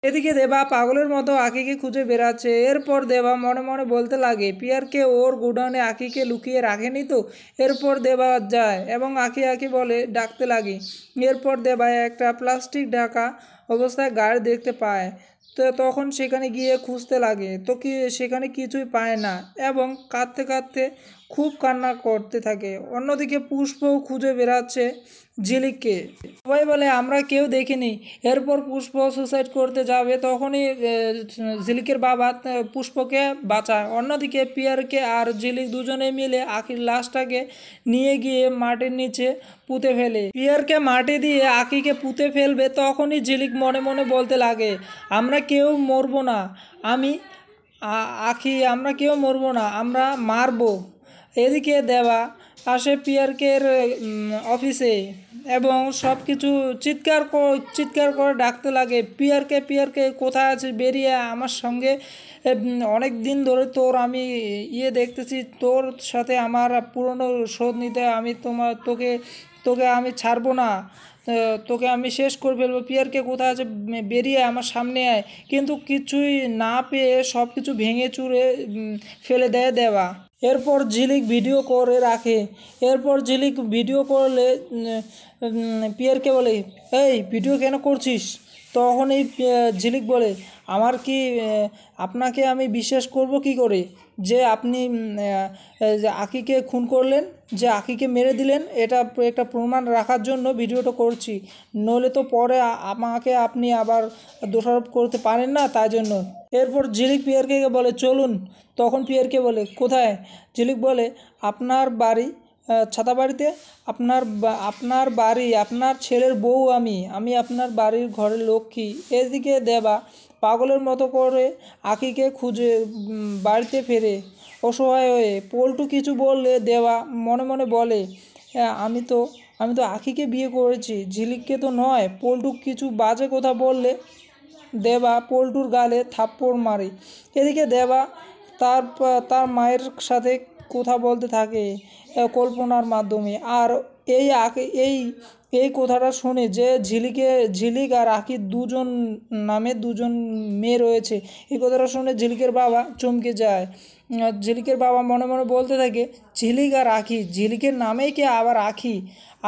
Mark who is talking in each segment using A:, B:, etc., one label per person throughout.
A: এদিকে দেবা পাগলের মতো আঁকিকে খুঁজে বেড়াচ্ছে। এরপর দেবা মনে মনে বলতে লাগে, পিয়ারকে ওর গোডাউনে আঁকিকে লুকিয়ে রাখেনি তো। এরপর দেবা যায় এবং আঁকি বলে ডাকতে লাগে। এরপর দেবা একটা প্লাস্টিক ঢাকা অবস্থায় গাড়ি দেখতে পায়। তো তখন সেখানে গিয়ে খুঁজতে লাগে, তো সেখানে কিছুই পায় না এবং কাঁদতে কাঁদতে খুব কান্না করতে থাকে। অন্যদিকে পুষ্পও খুঁজে বেড়াচ্ছে ঝিলিককে। সবাই বলে আমরা কেউ দেখিনি। এরপর পুষ্প সুসাইড করতে যাবে, তখনই ঝিলিকের বাবা পুষ্পকে বাঁচায়। অন্যদিকে পিয়ারকে আর ঝিলিক দুজনে মিলে আঁকির লাশটাকে নিয়ে গিয়ে মাটির নিচে পুঁতে ফেলে। পিয়ারকে মাটি দিয়ে আঁকিকে পুঁতে ফেলবে, তখনই ঝিলিক মনে মনে বলতে লাগে, আমরা কেউ মরবো না, আমরা কেউ মরবো না, আমরা মারবো। এদিকে দেবা আসে পিয়ারকের অফিসে এবং সব কিছু চিৎকার করে ডাকতে লাগে, পিয়ারকে কোথায় আছে, বেরিয়ে আমার সঙ্গে। অনেক দিন ধরে তোর আমি দেখতেছি, তোর সাথে আমার পুরনো শোধ নিতে আমি তোকে আমি ছাড়বো না, তোকে আমি শেষ করে ফেলবো। পিয়ারকে কোথায় আছে, বেরিয়ে আমার সামনে আয়। কিন্তু কিছুই না পেয়ে সব কিছু ভেঙে চুরে ফেলে দেয় দেবা। এরপর ঝিলিক ভিডিও করে রাখে। এরপর ঝিলিক ভিডিও করলে পিয়ারকে বলে, এই ভিডিও কেন করছিস? তখন এই ঝিলিক বলে, আপনাকে আমি বিশ্বাস করব কি করে যে আপনি যে আঁকিকে খুন করলেন, যে আঁকিকে মেরে দিলেন। এটা একটা প্রমাণ রাখার জন্য ভিডিওটা করছি, নইলে তো পরে আমাকে আপনি আবার দোষারোপ করতে পারেন না, তাই জন্য। এরপর ঝিলিক পিয়ারকে বলে চলুন। তখন পিয়ারকে বলে কোথায়? ঝিলিক বলে আপনার বাড়ি, ছাতাবাড়িতে। আপনার বাড়ি, আপনার ছেলের বউ আমি আপনার বাড়ির ঘরের লক্ষ্মী। এদিকে দেবা পাগলের মতো করে আঁকিকে খুঁজে বাড়িতে ফেরে অসহায় হয়ে। পল্টু কিছু বললে দেবা মনে মনে বলে, আমি তো আঁকিকে বিয়ে করেছি, ঝিলিককে তো নয়। পল্টু কিছু বাজে কথা বললে দেবা পল্টুর গালে থাপ্পড় মারে। এদিকে দেবা তার মায়ের সাথে কথা বলতে থাকে কল্পনার মাধ্যমে। আর এই কথাটা শুনে যে ঝিলিক আর আঁকির দুজন মেয়ে রয়েছে, এই কথাটা শুনে ঝিলিকের বাবা চমকে যায়। ঝিলিকের বাবা মনে মনে বলতে থাকে, ঝিলিক আর আঁকি, ঝিলিকের নামেই কি আবার আঁকি?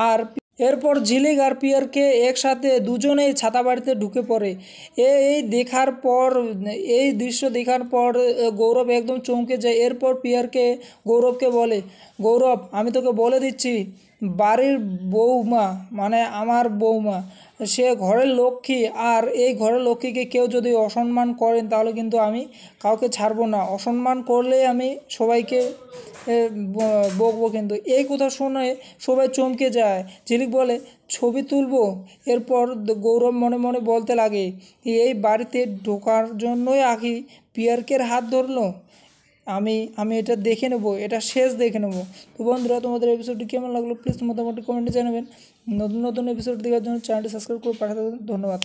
A: আর এরপর ঝিলিক আর পিয়ারকে একসাথে দুজনেই ছাতা বাড়িতে ঢুকে পড়ে। এই দৃশ্য দেখার পর গৌরব একদম চমকে যায়। এরপর পিয়ারকে গৌরবকে বলে, গৌরব আমি তোকে বলে দিচ্ছি, বাড়ির বৌমা মানে আমার বৌমা, সে ঘরের লক্ষ্মী। আর এই ঘরের লক্ষ্মীকে কেউ যদি অসম্মান করেন তাহলে কিন্তু আমি কাউকে ছাড়বো না, অসম্মান করলে আমি সবাইকে বকবো কিন্তু। এই কথা শুনে সবাই চমকে যায়। ঝিলিক বলে ছবি তুলবো? এরপর গৌরব মনে মনে বলতে লাগে, এই বাড়িতে ঢোকার জন্যই আঁকি পিয়ারকের হাত ধরলো। আমি এটা দেখে নেবো, এটা শেষ দেখে নেবো। তো বন্ধুরা, তোমাদের এপিসোডটি কেমন লাগলো প্লিজ মোটামুটি কমেন্টে জানাবেন। নতুন এপিসোড দেখার জন্য চ্যানেলটি সাবস্ক্রাইব করে পাঠাতে ধন্যবাদ।